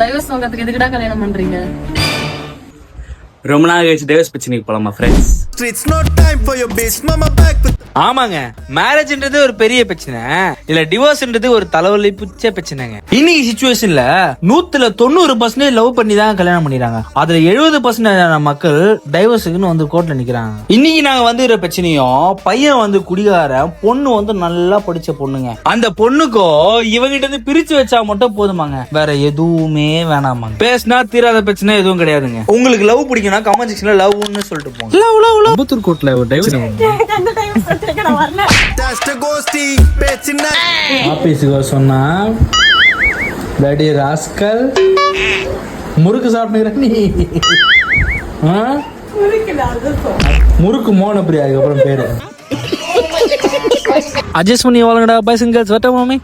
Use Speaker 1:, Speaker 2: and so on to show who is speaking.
Speaker 1: Divorce வாங்கறதுக்கு எதுக்குடா கல்யாணம் பண்றீங்க?
Speaker 2: ரொம்ப நாள் கழிச்சு டைவர்ஸ் பிரச்சனைக்கு போலாமா ஃப்ரெண்ட்ஸ்?
Speaker 3: ஆமாங்க, மேரேஜ்ன்றது ஒரு பெரிய பிரச்சனை இல்ல, டிவோர்ஸ்ன்றது ஒரு தலைவலி பிச்சை பிரச்சனைங்க. இன்னைக்கு சிச்சுவேஷன்ல 190% லவ் பண்ணி தான் கல்யாணம் பண்ணிடுறாங்க. அதுல 70% மக்கள் டைவர்ஸுக்குன்னு வந்து கோர்ட்ல நிக்கிறாங்க. இன்னைக்கு நாங்க வந்து பிரச்சனையும் பையன் வந்து குடிகாரன், பொண்ணு வந்து நல்லா படிச்ச பொண்ணுங்க. அந்த பொண்ணுக்கோ இவங்கிட்ட இருந்து பிரிச்சு வச்சா மட்டும் போதுமாங்க, வேற எதுவுமே வேணாமாங்க. பேசினா தீராத பிரச்சனை எதுவும் கிடையாதுங்க. உங்களுக்கு லவ் பிடிக்கும்னா கமெண்ட் செக்ஷன்ல லவ்னு சொல்லிட்டு போங்க.
Speaker 2: அம்பத்தூர் கோர்ட்ல ஒரு டைவர்ஸ்
Speaker 3: ஆபீஸுக்கு சொன்னா டாடி ராஸ்கல் முறுக்கு சாப்பிடுற நீ முறுக்கு மோன பிரியா அதுக்கப்புறம் பேரு.
Speaker 2: அட்ஜஸ்ட் பண்ணி வாங்கடா பாய்ஸ் அண்ட் கேர்ள்ஸ். வட்ட மாமே.